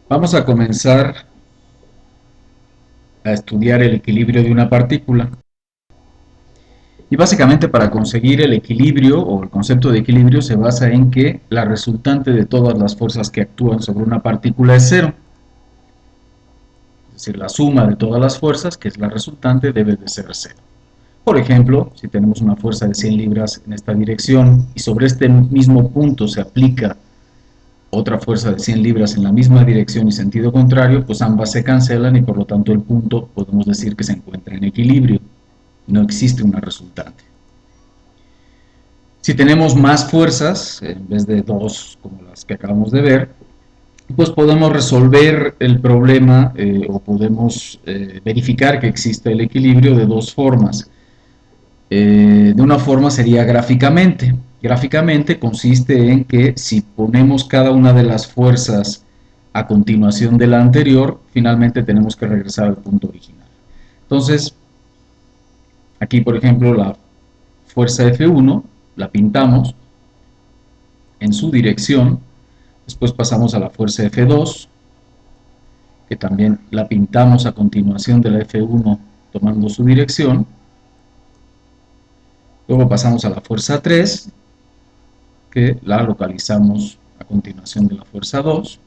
Vamos a comenzar a estudiar el equilibrio de una partícula. Y básicamente para conseguir el equilibrio o el concepto de equilibrio se basa en que la resultante de todas las fuerzas que actúan sobre una partícula es cero. Es decir, la suma de todas las fuerzas, que es la resultante, debe de ser cero. Por ejemplo, si tenemos una fuerza de 100 libras en esta dirección y sobre este mismo punto se aplica otra fuerza de 100 libras en la misma dirección y sentido contrario, pues ambas se cancelan y por lo tanto el punto podemos decir que se encuentra en equilibrio. No existe una resultante. Si tenemos más fuerzas, en vez de dos como las que acabamos de ver, pues podemos resolver el problema o podemos verificar que existe el equilibrio de dos formas. De una forma sería gráficamente. Gráficamente consiste en que si ponemos cada una de las fuerzas a continuación de la anterior, finalmente tenemos que regresar al punto original. Entonces, aquí por ejemplo la fuerza F1 la pintamos en su dirección, después pasamos a la fuerza F2, que también la pintamos a continuación de la F1 tomando su dirección, luego pasamos a la fuerza 3, que la localizamos a continuación de la fuerza 2,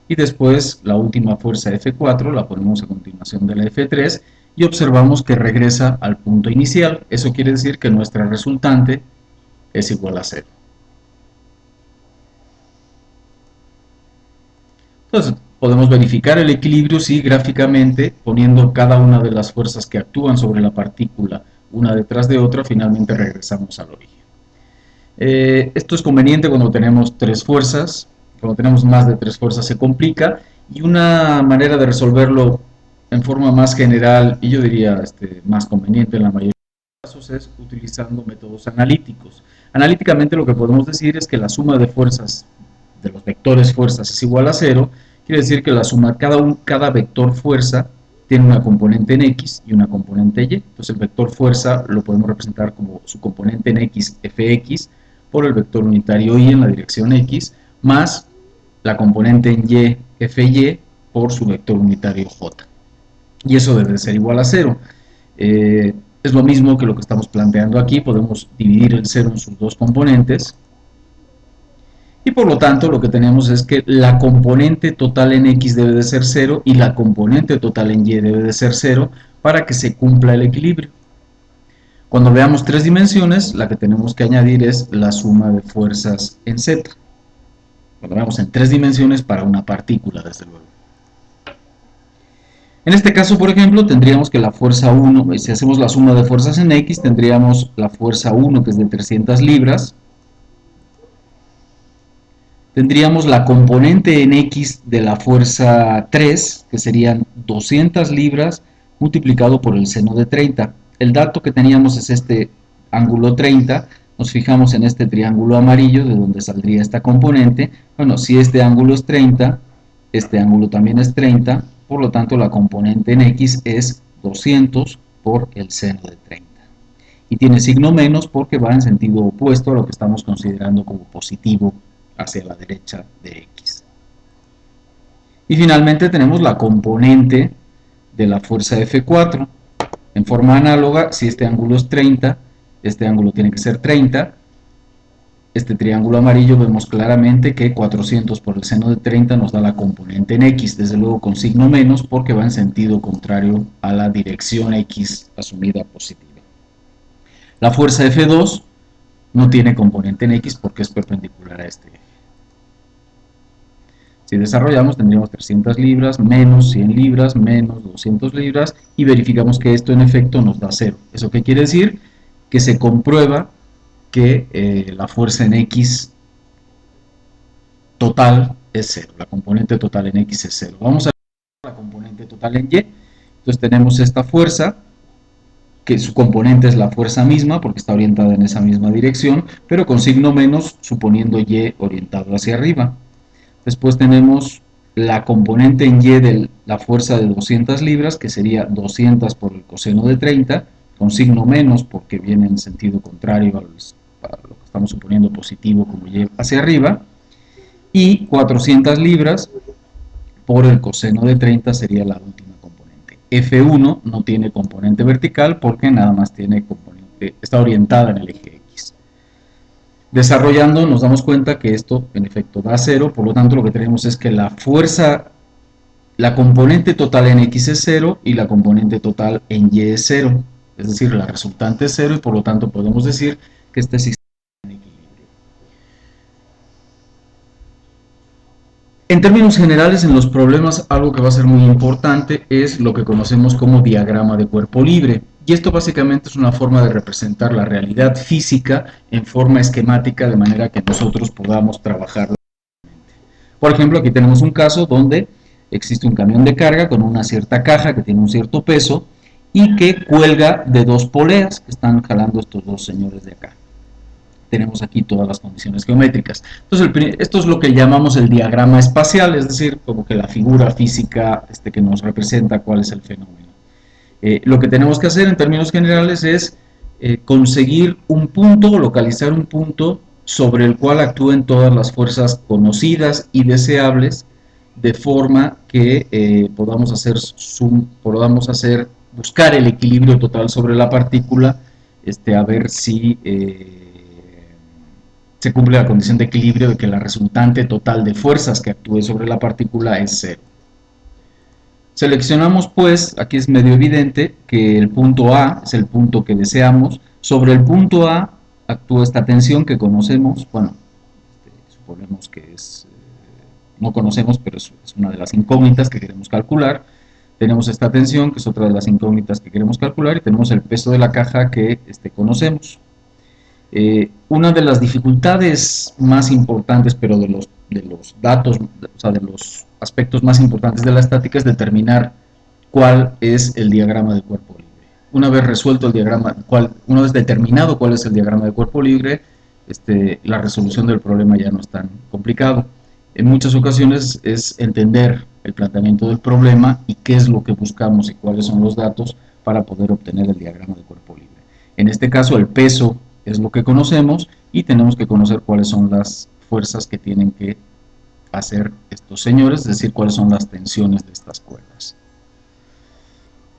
y después la última fuerza F4 la ponemos a continuación de la F3 y observamos que regresa al punto inicial. Eso quiere decir que nuestra resultante es igual a 0. Entonces, podemos verificar el equilibrio si gráficamente, poniendo cada una de las fuerzas que actúan sobre la partícula una detrás de otra, finalmente regresamos al origen. Esto es conveniente cuando tenemos tres fuerzas. Cuando tenemos más de tres fuerzas se complica, y una manera de resolverlo en forma más general y yo diría más conveniente en la mayoría de los casos es utilizando métodos analíticos. Analíticamente lo que podemos decir es que la suma de fuerzas de los vectores fuerzas es igual a 0, quiere decir que la suma, cada vector fuerza tiene una componente en X y una componente Y. Entonces el vector fuerza lo podemos representar como su componente en X, Fx, por el vector unitario Y en la dirección X, más la componente en Y, Fy, por su vector unitario J. Y eso debe de ser igual a 0. Es lo mismo que lo que estamos planteando aquí, podemos dividir el 0 en sus dos componentes, y por lo tanto lo que tenemos es que la componente total en X debe de ser 0 y la componente total en Y debe de ser 0 para que se cumpla el equilibrio. Cuando veamos tres dimensiones, la que tenemos que añadir es la suma de fuerzas en Z. Cuando veamos en tres dimensiones para una partícula, desde luego. En este caso, por ejemplo, tendríamos que la fuerza 1, si hacemos la suma de fuerzas en X, tendríamos la fuerza 1, que es de 300 libras. Tendríamos la componente en X de la fuerza 3, que serían 200 libras, multiplicado por el seno de 30. El dato que teníamos es este ángulo 30, nos fijamos en este triángulo amarillo de donde saldría esta componente. Bueno, si este ángulo es 30, este ángulo también es 30, por lo tanto la componente en X es 200 por el seno de 30. Y tiene signo menos porque va en sentido opuesto a lo que estamos considerando como positivo hacia la derecha de X. Y finalmente tenemos la componente de la fuerza F4. En forma análoga, si este ángulo es 30, este ángulo tiene que ser 30. Este triángulo amarillo vemos claramente que 400 por el seno de 30 nos da la componente en X, desde luego con signo menos porque va en sentido contrario a la dirección X asumida positiva. La fuerza F2 no tiene componente en X porque es perpendicular a este eje. Si desarrollamos, tendríamos 300 libras, menos 100 libras, menos 200 libras, y verificamos que esto en efecto nos da 0. ¿Eso qué quiere decir? Que se comprueba que la fuerza en X total es 0. La componente total en X es 0. Vamos a ver la componente total en Y. Entonces tenemos esta fuerza, que su componente es la fuerza misma, porque está orientada en esa misma dirección, pero con signo menos, suponiendo Y orientado hacia arriba. Después tenemos la componente en Y de la fuerza de 200 libras, que sería 200 por el coseno de 30, con signo menos porque viene en sentido contrario a lo que estamos suponiendo positivo como Y hacia arriba. y 400 libras por el coseno de 30 sería la última componente. F1 no tiene componente vertical porque nada más tiene componente, está orientada en el eje X. Desarrollando nos damos cuenta que esto en efecto da 0, por lo tanto lo que tenemos es que la fuerza, la componente total en X es 0 y la componente total en Y es 0, es decir, la resultante es 0 y por lo tanto podemos decir que este sistema está en equilibrio. En términos generales, en los problemas, algo que va a ser muy importante es lo que conocemos como diagrama de cuerpo libre. Y esto básicamente es una forma de representar la realidad física en forma esquemática de manera que nosotros podamos trabajar. Por ejemplo, aquí tenemos un caso donde existe un camión de carga con una cierta caja que tiene un cierto peso y que cuelga de dos poleas que están jalando estos dos señores de acá. Tenemos aquí todas las condiciones geométricas. Entonces, esto es lo que llamamos el diagrama espacial, es decir, como que la figura física que nos representa cuál es el fenómeno. Lo que tenemos que hacer en términos generales es conseguir un punto, localizar un punto sobre el cual actúen todas las fuerzas conocidas y deseables, de forma que podamos buscar el equilibrio total sobre la partícula, a ver si se cumple la condición de equilibrio de que la resultante total de fuerzas que actúe sobre la partícula es 0. Seleccionamos pues, aquí es medio evidente que el punto A es el punto que deseamos. Sobre el punto A actúa esta tensión que conocemos, bueno, suponemos que no conocemos, pero es una de las incógnitas que queremos calcular. Tenemos esta tensión, que es otra de las incógnitas que queremos calcular, y tenemos el peso de la caja que conocemos. Una de las dificultades más importantes, pero de los datos, o sea, de los aspectos más importantes de la estática, es determinar cuál es el diagrama de cuerpo libre. Una vez resuelto el diagrama, una vez determinado cuál es el diagrama de cuerpo libre, la resolución del problema ya no es tan complicado. En muchas ocasiones es entender el planteamiento del problema y qué es lo que buscamos y cuáles son los datos para poder obtener el diagrama de cuerpo libre. En este caso, el peso es lo que conocemos y tenemos que conocer cuáles son las fuerzas que tienen que hacer estos señores, es decir, cuáles son las tensiones de estas cuerdas.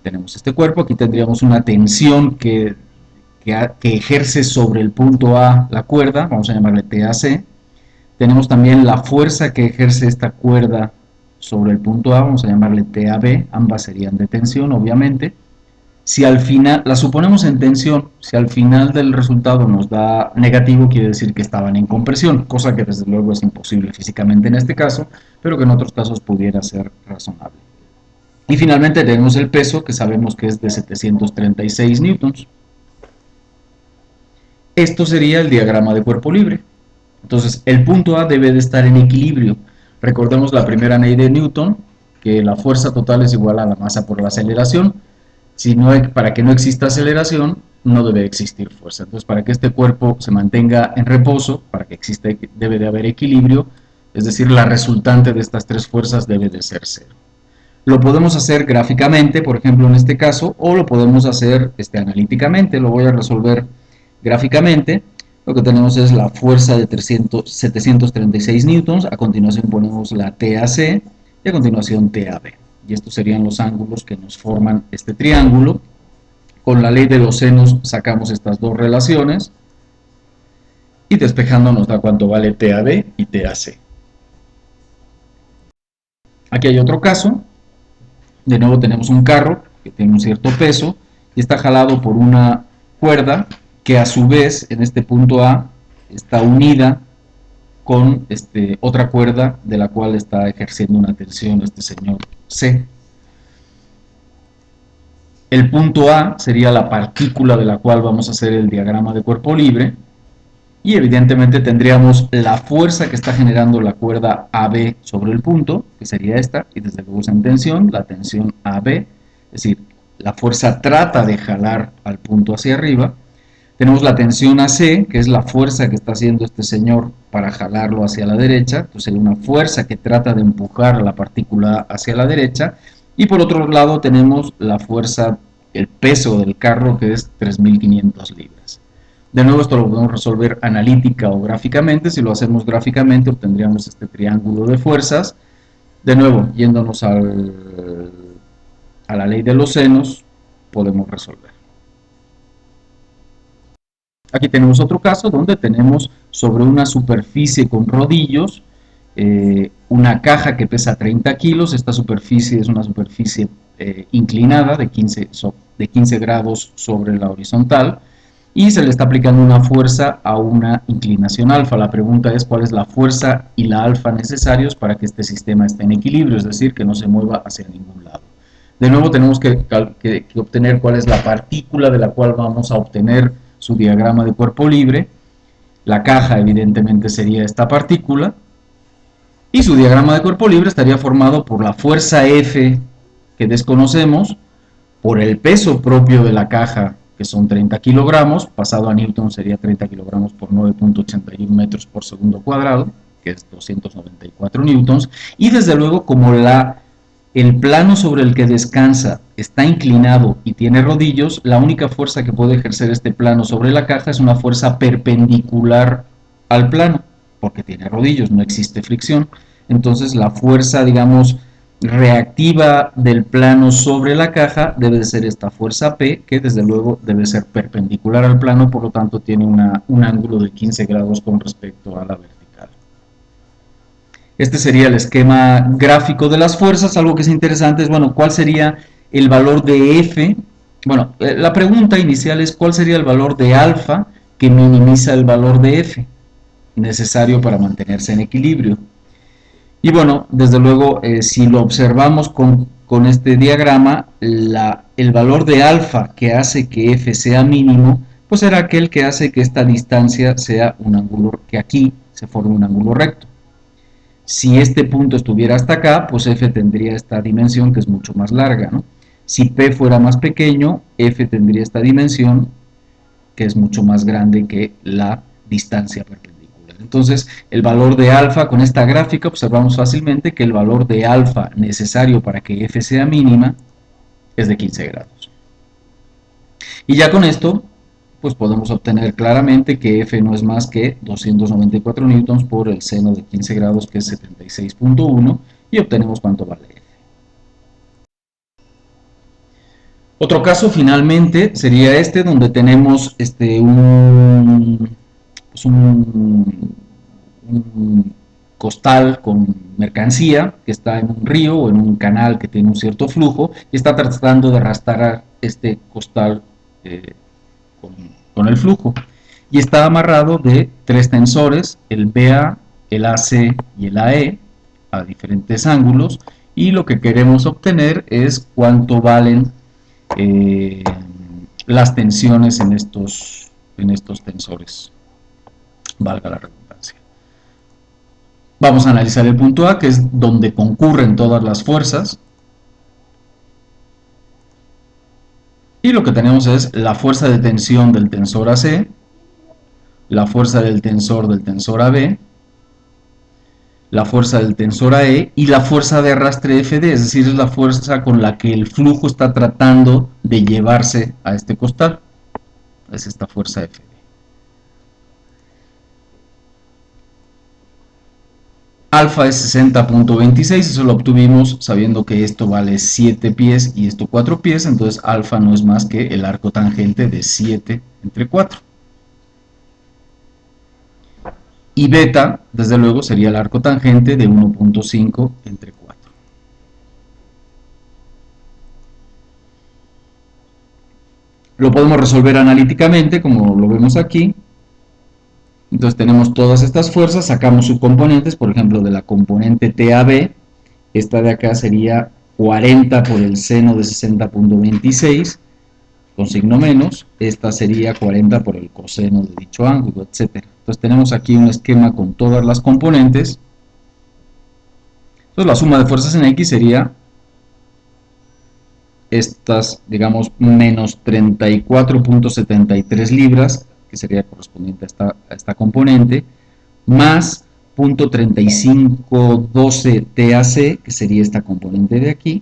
Tenemos este cuerpo, aquí tendríamos una tensión que ejerce sobre el punto A la cuerda, vamos a llamarle TAC. Tenemos también la fuerza que ejerce esta cuerda sobre el punto A, vamos a llamarle TAB, ambas serían de tensión, obviamente. Si al final, la suponemos en tensión, si al final del resultado nos da negativo, quiere decir que estaban en compresión, cosa que desde luego es imposible físicamente en este caso, pero que en otros casos pudiera ser razonable. Y finalmente tenemos el peso, que sabemos que es de 736 newtons. Esto sería el diagrama de cuerpo libre. Entonces, el punto A debe de estar en equilibrio. Recordemos la primera ley de Newton, que la fuerza total es igual a la masa por la aceleración. Para que no exista aceleración, no debe existir fuerza. Entonces, para que este cuerpo se mantenga en reposo, para que exista, debe de haber equilibrio, es decir, la resultante de estas tres fuerzas debe de ser 0. Lo podemos hacer gráficamente, por ejemplo, en este caso, o lo podemos hacer analíticamente. Lo voy a resolver gráficamente. Lo que tenemos es la fuerza de 736 newtons, a continuación ponemos la TAC y a continuación TAB. Y estos serían los ángulos que nos forman este triángulo. Con la ley de los senos sacamos estas dos relaciones y despejando nos da cuánto vale TAB y TAC. Aquí hay otro caso. De nuevo tenemos un carro que tiene un cierto peso y está jalado por una cuerda que a su vez en este punto A está unida con otra cuerda de la cual está ejerciendo una tensión este señor C. El punto A sería la partícula de la cual vamos a hacer el diagrama de cuerpo libre y evidentemente tendríamos la fuerza que está generando la cuerda AB sobre el punto, que sería esta, y desde luego es en tensión, la tensión AB, es decir, la fuerza trata de jalar al punto hacia arriba. Tenemos la tensión AC, que es la fuerza que está haciendo este señor para jalarlo hacia la derecha, entonces sería una fuerza que trata de empujar a la partícula hacia la derecha, y por otro lado tenemos la fuerza, el peso del carro, que es 3.500 libras. De nuevo, esto lo podemos resolver analítica o gráficamente. Si lo hacemos gráficamente, obtendríamos este triángulo de fuerzas. De nuevo, yéndonos a la ley de los senos, podemos resolver. Aquí tenemos otro caso donde tenemos sobre una superficie con rodillos una caja que pesa 30 kilos. Esta superficie es una superficie inclinada de 15 grados sobre la horizontal y se le está aplicando una fuerza a una inclinación alfa. La pregunta es cuál es la fuerza y la alfa necesarios para que este sistema esté en equilibrio, es decir, que no se mueva hacia ningún lado. De nuevo tenemos que obtener cuál es la partícula de la cual vamos a obtener su diagrama de cuerpo libre. La caja evidentemente sería esta partícula y su diagrama de cuerpo libre estaría formado por la fuerza F que desconocemos, por el peso propio de la caja, que son 30 kilogramos, pasado a Newton sería 30 kilogramos por 9.81 metros por segundo cuadrado, que es 294 newtons, y desde luego como el plano sobre el que descansa está inclinado y tiene rodillos, la única fuerza que puede ejercer este plano sobre la caja es una fuerza perpendicular al plano, porque tiene rodillos, no existe fricción. Entonces la fuerza, digamos, reactiva del plano sobre la caja debe ser esta fuerza P, que desde luego debe ser perpendicular al plano, por lo tanto tiene un ángulo de 15 grados con respecto a la vertical. Este sería el esquema gráfico de las fuerzas. Algo que es interesante es, bueno, ¿cuál sería el valor de F? Bueno, la pregunta inicial es ¿cuál sería el valor de alfa que minimiza el valor de F necesario para mantenerse en equilibrio? Y bueno, desde luego, si lo observamos con este diagrama, el valor de alfa que hace que F sea mínimo, pues será aquel que hace que esta distancia sea un ángulo, que aquí se forme un ángulo recto. Si este punto estuviera hasta acá, pues F tendría esta dimensión que es mucho más larga, ¿no? Si P fuera más pequeño, F tendría esta dimensión que es mucho más grande que la distancia perpendicular. Entonces, el valor de alfa, con esta gráfica observamos fácilmente que el valor de alfa necesario para que F sea mínima es de 15 grados. Y ya con esto, pues podemos obtener claramente que F no es más que 294 newtons por el seno de 15 grados, que es 76.1, y obtenemos cuánto vale F. Otro caso finalmente sería este, donde tenemos un costal con mercancía que está en un río o en un canal que tiene un cierto flujo y está tratando de arrastrar este costal con el flujo. Y está amarrado de 3 tensores, el BA, el AC y el AE, a diferentes ángulos, y lo que queremos obtener es cuánto valen las tensiones en estos tensores, valga la redundancia. Vamos a analizar el punto A, que es donde concurren todas las fuerzas, y lo que tenemos es la fuerza de tensión del tensor AC, la fuerza del tensor AB, la fuerza del tensor AE y la fuerza de arrastre FD, es decir, es la fuerza con la que el flujo está tratando de llevarse a este costal. Es esta fuerza FD. Alfa es 60.26, eso lo obtuvimos sabiendo que esto vale 7 pies y esto 4 pies, entonces alfa no es más que el arco tangente de 7 entre 4. Y beta, desde luego, sería el arco tangente de 1.5 entre 4. Lo podemos resolver analíticamente, como lo vemos aquí. Entonces tenemos todas estas fuerzas, sacamos subcomponentes, por ejemplo, de la componente TAB, esta de acá sería 40 por el seno de 60.26, con signo menos, esta sería 40 por el coseno de dicho ángulo, etc. Entonces tenemos aquí un esquema con todas las componentes. Entonces la suma de fuerzas en X sería estas, digamos, menos 34.73 libras, que sería correspondiente a esta componente, más 0.3512 TAC, que sería esta componente de aquí,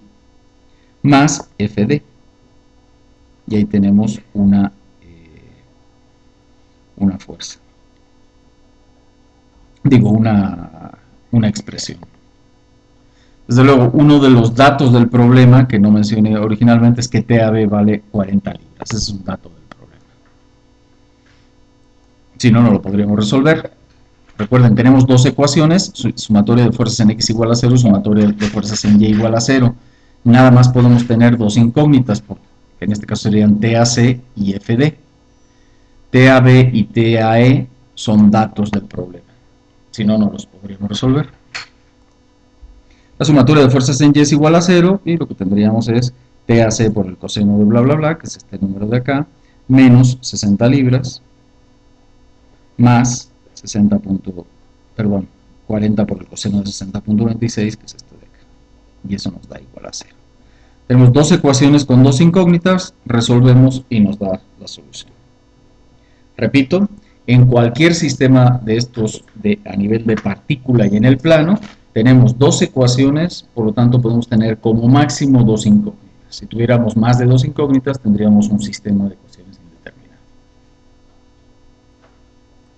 más FD. Y ahí tenemos una fuerza. Digo, una expresión. Desde luego, uno de los datos del problema que no mencioné originalmente es que TAB vale 40 libras. Ese es un dato del problema. Si no, no lo podríamos resolver. Recuerden, tenemos dos ecuaciones, sumatoria de fuerzas en X igual a 0, sumatoria de fuerzas en Y igual a 0. Nada más podemos tener dos incógnitas, porque en este caso serían TAC y FD. TAB y TAE son datos del problema. Si no, no los podríamos resolver. La sumatoria de fuerzas en Y es igual a 0 y lo que tendríamos es TAC por el coseno de bla bla bla, que es este número de acá, menos 60 libras, más 40 por el coseno de 60.26, que es esto de acá. Y eso nos da igual a 0. Tenemos dos ecuaciones con dos incógnitas, resolvemos y nos da la solución. Repito, en cualquier sistema de estos a nivel de partícula y en el plano, tenemos dos ecuaciones, por lo tanto podemos tener como máximo dos incógnitas. Si tuviéramos más de dos incógnitas, tendríamos un sistema de ecuaciones.